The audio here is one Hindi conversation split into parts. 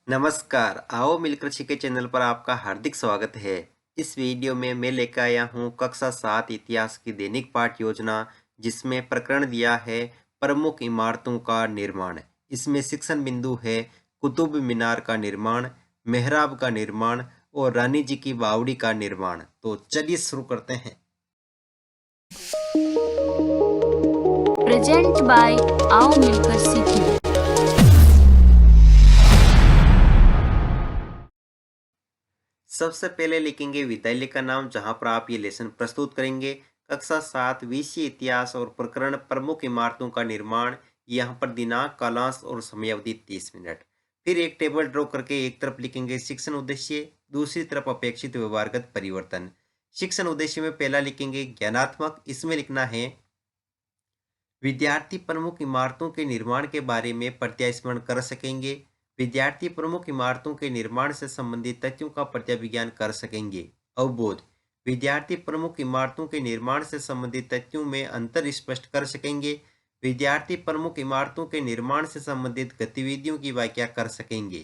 नमस्कार, आओ मिलकर सीखे चैनल पर आपका हार्दिक स्वागत है। इस वीडियो में मैं लेकर आया हूँ कक्षा 7 इतिहास की दैनिक पाठ योजना, जिसमें प्रकरण दिया है प्रमुख इमारतों का निर्माण। इसमें शिक्षण बिंदु है कुतुब मीनार का निर्माण, मेहराब का निर्माण और रानी जी की बावड़ी का निर्माण। तो चलिए शुरू करते हैं। प्रेजेंट बाय आओ मिलकर सीखें। सबसे पहले लिखेंगे विद्यालय का नाम, जहां पर आप ये लेसन प्रस्तुत करेंगे। कक्षा 7 विषय इतिहास और प्रकरण प्रमुख इमारतों का निर्माण। यहाँ पर दिनांक, कालांश और समयावधि 30 मिनट। फिर एक टेबल ड्रॉ करके एक तरफ लिखेंगे शिक्षण उद्देश्य, दूसरी तरफ अपेक्षित व्यवहारगत परिवर्तन। शिक्षण उद्देश्य में पहला लिखेंगे ज्ञानात्मक। इसमें लिखना है विद्यार्थी प्रमुख इमारतों के निर्माण के बारे में प्रत्यास्मरण कर सकेंगे। विद्यार्थी प्रमुख इमारतों के निर्माण से संबंधित तथ्यों का प्रत्याविज्ञान कर सकेंगे। अवबोध, विद्यार्थी प्रमुख इमारतों के निर्माण से संबंधित तथ्यों में अंतर स्पष्ट कर सकेंगे। विद्यार्थी प्रमुख इमारतों के निर्माण से संबंधित गतिविधियों की व्याख्या कर सकेंगे।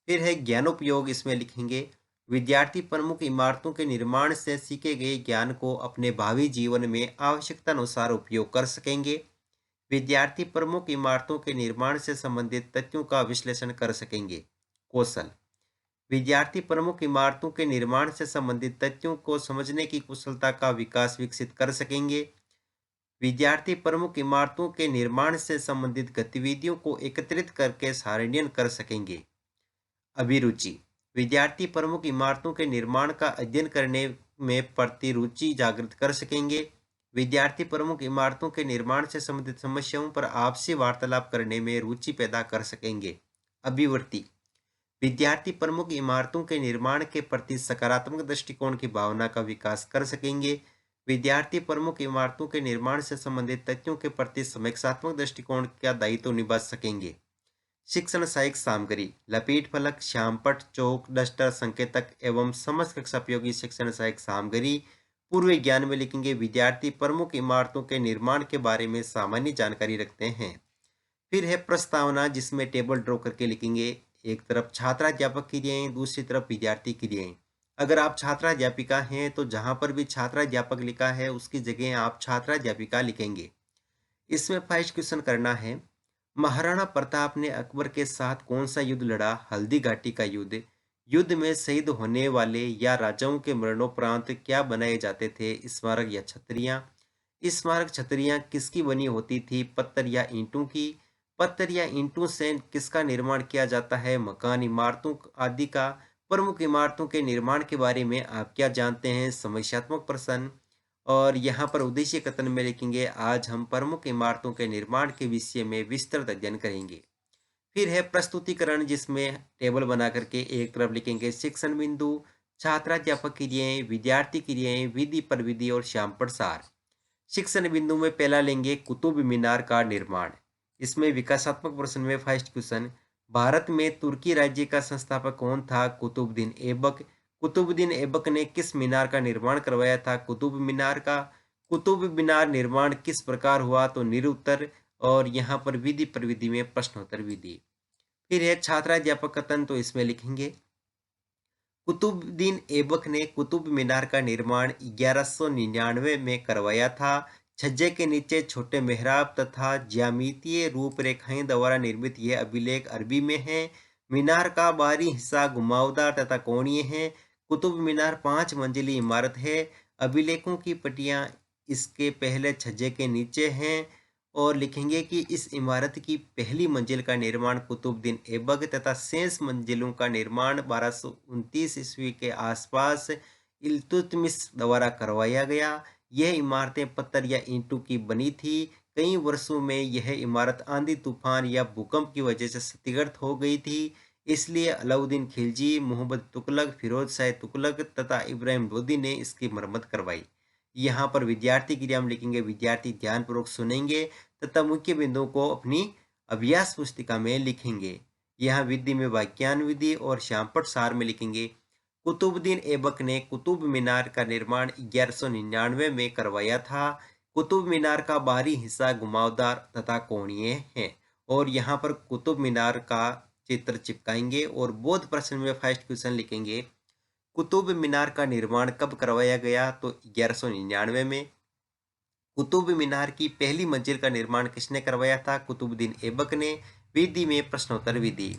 फिर है ज्ञानोपयोग। इसमें लिखेंगे विद्यार्थी प्रमुख इमारतों के निर्माण से सीखे गए ज्ञान को अपने भावी जीवन में आवश्यकता अनुसार उपयोग कर सकेंगे। विद्यार्थी प्रमुख इमारतों के निर्माण से संबंधित तथ्यों का विश्लेषण कर सकेंगे। कौशल, विद्यार्थी प्रमुख इमारतों के निर्माण से संबंधित तथ्यों को समझने की कुशलता का विकास विकसित कर सकेंगे। विद्यार्थी प्रमुख इमारतों के निर्माण से संबंधित गतिविधियों को एकत्रित करके सारणीय कर सकेंगे। अभिरुचि, विद्यार्थी प्रमुख इमारतों के निर्माण का अध्ययन करने में प्रति रुचि जागृत कर सकेंगे। विद्यार्थी प्रमुख इमारतों के निर्माण से संबंधित समस्याओं पर आपसी वार्तालाप करने में रुचि पैदा कर सकेंगे। अभिवृत्ति, विद्यार्थी प्रमुख इमारतों के निर्माण के प्रति सकारात्मक दृष्टिकोण की भावना का विकास कर सकेंगे। विद्यार्थी प्रमुख इमारतों के निर्माण से संबंधित तथ्यों के प्रति समीक्षात्मक दृष्टिकोण का दायित्व निभा सकेंगे। शिक्षण सहायक सामग्री, लपेट फलक, श्यामपट, चौक, डस्टर, संकेतक एवं समस्त कक्षा उपयोगी शिक्षण सहायक सामग्री। पूर्व ज्ञान में लिखेंगे विद्यार्थी प्रमुख इमारतों के निर्माण के बारे में सामान्य जानकारी रखते हैं। फिर है प्रस्तावना, जिसमें टेबल ड्रॉ करके लिखेंगे एक तरफ छात्राध्यापक क्रियाएं, दूसरी तरफ विद्यार्थी क्रियाएं। अगर आप छात्राध्यापिका हैं तो जहां पर भी छात्राध्यापक लिखा है उसकी जगह आप छात्राध्यापिका लिखेंगे। इसमें फर्स्ट क्वेश्चन करना है, महाराणा प्रताप ने अकबर के साथ कौन सा युद्ध लड़ा? हल्दी घाटी का युद्ध। युद्ध में शहीद होने वाले या राजाओं के मरणोपरांत क्या बनाए जाते थे? स्मारक या छतरियां? स्मारक छतरियां किसकी बनी होती थी? पत्थर या ईंटों की? पत्थर या ईंटों से किसका निर्माण किया जाता है? मकान, इमारतों आदि का। प्रमुख इमारतों के निर्माण के बारे में आप क्या जानते हैं? समस्यात्मक प्रश्न। और यहाँ पर उद्देश्य कथन में लिखेंगे आज हम प्रमुख इमारतों के निर्माण के विषय में विस्तृत अध्ययन करेंगे। फिर है प्रस्तुतिकरण, जिसमें टेबल बना करके एक तरफ लिखेंगे शिक्षण बिंदु, छात्राध्यापक क्रियाएं, विद्यार्थी क्रियाएं, विधि प्रविधि और श्यामपट सार। शिक्षण बिंदु में पहला लेंगे कुतुब मीनार का निर्माण। इसमें विकासात्मक प्रश्न में फर्स्ट क्वेश्चन, भारत में तुर्की राज्य का संस्थापक कौन था? कुतुबुद्दीन ऐबक। कुतुबुद्दीन ऐबक ने किस मीनार का निर्माण करवाया था? कुतुब मीनार का। कुतुब मीनार निर्माण किस प्रकार हुआ? तो निरुत्तर। और यहाँ पर विधि प्रविधि में प्रश्नोत्तर विधि। फिर है छात्राध्यापक कथन, तो इसमें लिखेंगे कुतुबुद्दीन ऐबक ने कुतुब मीनार का निर्माण 1199 में करवाया था। छज्जे के नीचे छोटे मेहराब तथा ज्यामितीय रूपरेखाएं द्वारा निर्मित यह अभिलेख अरबी में है। मीनार का बाहरी हिस्सा घुमावदार तथा कोणीय है। कुतुब मीनार 5 मंजिली इमारत है। अभिलेखों की पट्टियां इसके पहले छज्जे के नीचे हैं। और लिखेंगे कि इस इमारत की पहली मंजिल का निर्माण कुतुबुद्दीन ऐबक तथा शेष मंजिलों का निर्माण 1229 ईस्वी के आसपास इल्तुतमिश द्वारा करवाया गया। यह इमारतें पत्थर या ईंटों की बनी थी। कई वर्षों में यह इमारत आंधी, तूफान या भूकंप की वजह से क्षतिग्रस्त हो गई थी। इसलिए अलाउद्दीन खिलजी, मोहम्मद तुगलक, फिरोज शाह तुगलक तथा इब्राहिम लोदी ने इसकी मरम्मत करवाई। यहाँ पर विद्यार्थी क्रिया में लिखेंगे विद्यार्थी ध्यानपूर्वक सुनेंगे तथा मुख्य बिंदुओं को अपनी अभ्यास पुस्तिका में लिखेंगे। यहाँ विधि में वाक्यान विधि और श्यामपट सार में लिखेंगे कुतुबुद्दीन ऐबक ने कुतुब मीनार का निर्माण 1199 में करवाया था। कुतुब मीनार का बाहरी हिस्सा घुमावदार तथा कोणीय है। और यहाँ पर कुतुब मीनार का चित्र चिपकाएंगे। और बोध प्रश्न में फर्स्ट क्वेश्चन लिखेंगे, कुतुब मीनार का निर्माण कब करवाया गया? तो 1199 में। कुतुब मीनार की पहली मंजिल का निर्माण किसने करवाया था? कुतुबुद्दीन ऐबक ने। विधि में प्रश्नोत्तर विधि।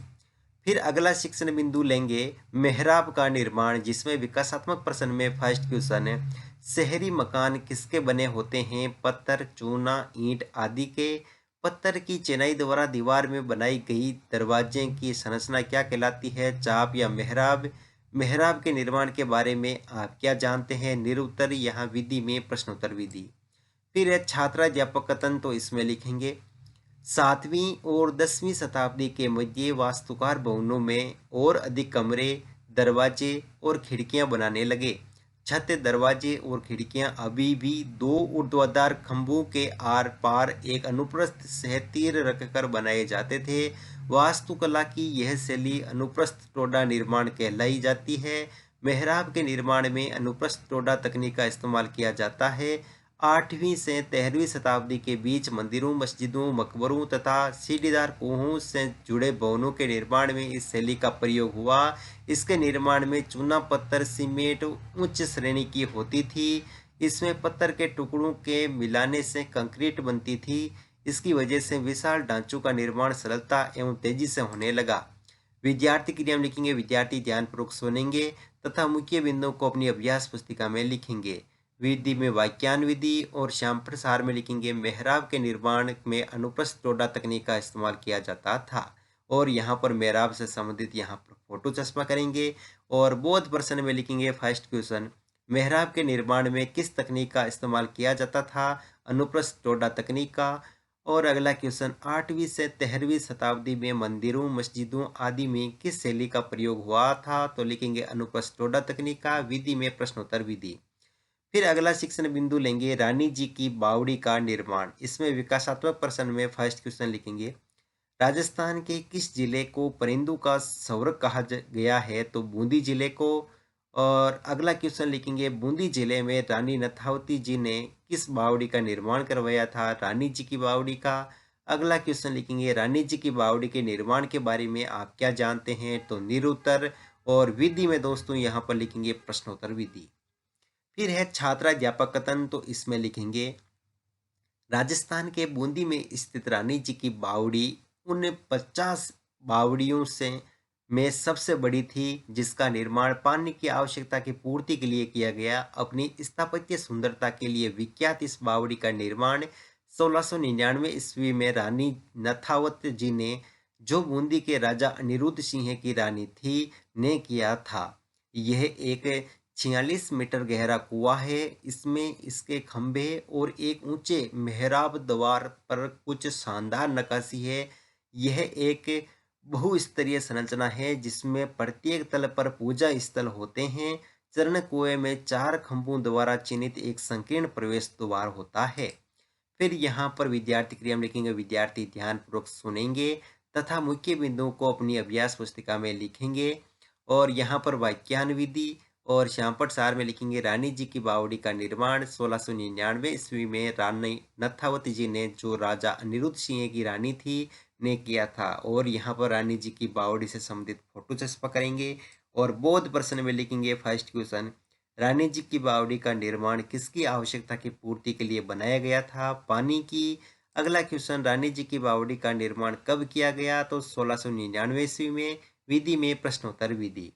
फिर अगला शिक्षण बिंदु लेंगे मेहराब का निर्माण, जिसमें विकासात्मक प्रश्न में फर्स्ट क्वेश्चन है, शहरी मकान किसके बने होते हैं? पत्थर, चूना, ईंट आदि के। पत्थर की चिनाई द्वारा दीवार में बनाई गई दरवाजे की संरचना क्या कहलाती है? चाप या मेहराब। मेहराब के निर्माण के बारे में आप क्या जानते हैं? निरुत्तर। यहाँ विधि में प्रश्नोत्तर विधि। फिर है छात्राध्यापक कथन, तो इसमें लिखेंगे, 7वीं और 10वीं शताब्दी के मध्य वास्तुकार भवनों में और अधिक कमरे, दरवाजे और खिड़कियां बनाने लगे। छत, दरवाजे और खिड़कियां अभी भी दो ऊर्ध्वाधर खंभों के आर पार एक अनुप्रस्थ सह तीर रखकर बनाए जाते थे। वास्तुकला की यह शैली अनुप्रस्थ टोडा निर्माण कहलाई जाती है। मेहराब के निर्माण में अनुप्रस्थ टोडा तकनीक का इस्तेमाल किया जाता है। 8वीं से 13वीं शताब्दी के बीच मंदिरों, मस्जिदों, मकबरों तथा सीढ़ीदार कुओं से जुड़े भवनों के निर्माण में इस शैली का प्रयोग हुआ। इसके निर्माण में चूना, पत्थर, सीमेंट उच्च श्रेणी की होती थी। इसमें पत्थर के टुकड़ों के मिलाने से कंक्रीट बनती थी। इसकी वजह से विशाल ढांचों का निर्माण सरलता एवं तेजी से होने लगा। विद्यार्थी क्रिया में लिखेंगे, विद्यार्थी ध्यानपूर्वक सुनेंगे तथा मुख्य बिंदुओं को अपनी अभ्यास पुस्तिका में लिखेंगे। विधि में वाक्यान विधि और श्याम प्रसार में लिखेंगे, मेहराब के निर्माण में अनुप्रस्थ टोडा तकनीक का इस्तेमाल किया जाता था। और यहाँ पर मेहराब से संबंधित यहाँ पर फोटो चश्मा करेंगे। और बोध प्रश्न में लिखेंगे फर्स्ट क्वेश्चन, मेहराब के निर्माण में किस तकनीक का इस्तेमाल किया जाता था? अनुप्रस्थ टोडा तकनीक का। और अगला क्वेश्चन, 8वीं से 13वीं शताब्दी में मंदिरों, मस्जिदों आदि में किस शैली का प्रयोग हुआ था? तो लिखेंगे अनुप्रस्थ टोडा तकनीक का। विधि में प्रश्नोत्तर विधि। फिर अगला शिक्षण बिंदु लेंगे रानी जी की बावड़ी का निर्माण। इसमें विकासात्मक प्रश्न में फर्स्ट क्वेश्चन लिखेंगे, राजस्थान के किस जिले को परिंदों का स्वर्ग कहा गया है? तो बूंदी जिले को। और अगला क्वेश्चन लिखेंगे, बूंदी जिले में रानी नथावती जी ने किस बावड़ी का निर्माण करवाया था? रानी जी की बावड़ी का। अगला क्वेश्चन लिखेंगे, रानी जी की बावड़ी के निर्माण के बारे में आप क्या जानते हैं? तो निरुत्तर। और विधि में दोस्तों यहाँ पर लिखेंगे प्रश्नोत्तर विधि। फिर है छात्राध्यापक कथन, तो इसमें लिखेंगे, राजस्थान के बूंदी में स्थित रानी जी की बावड़ी उन 50 बावड़ियों से में सबसे बड़ी थी, जिसका निर्माण पानी की आवश्यकता की पूर्ति के लिए किया गया। अपनी स्थापत्य सुंदरता के लिए विख्यात इस बावड़ी का निर्माण 1699 ईस्वी में रानी नथावत जी ने, जो बूंदी के राजा अनिरुद्ध सिंह की रानी थी, ने किया था। यह एक 46 मीटर गहरा कुआं है। इसमें इसके खंभे और एक ऊंचे मेहराब द्वार पर कुछ शानदार नक्काशी है। यह एक बहुस्तरीय संरचना है, जिसमें प्रत्येक तल पर पूजा स्थल होते हैं। चरण कुएं में 4 खंभों द्वारा चिन्हित एक संकीर्ण प्रवेश द्वार होता है। फिर यहाँ पर विद्यार्थी क्रिया में लिखेंगे, विद्यार्थी ध्यानपूर्वक सुनेंगे तथा मुख्य बिंदुओं को अपनी अभ्यास पुस्तिका में लिखेंगे। और यहाँ पर वाक्यान विधि और श्यामपट सार में लिखेंगे, रानी जी की बावड़ी का निर्माण 1699 ईस्वी में रानी नथावती जी ने, जो राजा अनिरुद्ध सिंह की रानी थी, ने किया था। और यहाँ पर रानी जी की बावड़ी से संबंधित फोटो चस्पा करेंगे। और बोध प्रश्न में लिखेंगे फर्स्ट क्वेश्चन, रानी जी की बावड़ी का निर्माण किसकी आवश्यकता की पूर्ति के लिए बनाया गया था? पानी की। अगला क्वेश्चन, रानी जी की बावड़ी का निर्माण कब किया गया? तो 1699 ईस्वी में। विधि में प्रश्नोत्तर विधि।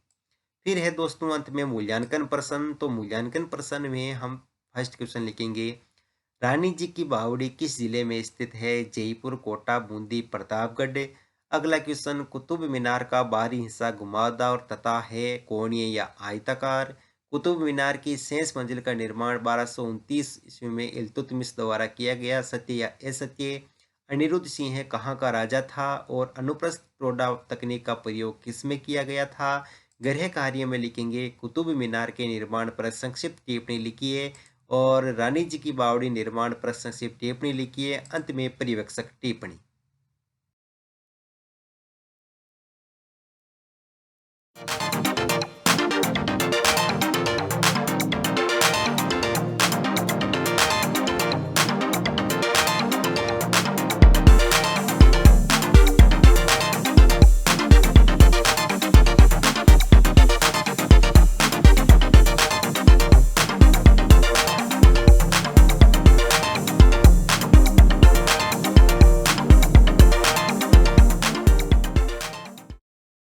फिर है दोस्तों अंत में मूल्यांकन प्रश्न। तो मूल्यांकन प्रश्न में हम फर्स्ट क्वेश्चन लिखेंगे, रानी जी की बावड़ी किस जिले में स्थित है? जयपुर, कोटा, बूंदी, प्रतापगढ़। अगला क्वेश्चन, कुतुब मीनार का बाहरी हिस्सा घुमावदार तथा है कोणीय या आयताकार। कुतुब मीनार की शेष मंजिल का निर्माण 1229 ईस्वी में इल्तुतमिश द्वारा किया गया, सत्य या असत्य? अनिरुद्ध सिंह कहाँ का राजा था? और अनुप्रस्थ टोडा तकनीक का प्रयोग किसमें किया गया था? गृह कार्य में लिखेंगे, कुतुब मीनार के निर्माण पर संक्षिप्त टिप्पणी लिखिए। और रानी जी की बावड़ी निर्माण पर संक्षिप्त टिप्पणी लिखिए। अंत में परिवेक्षक टिप्पणी।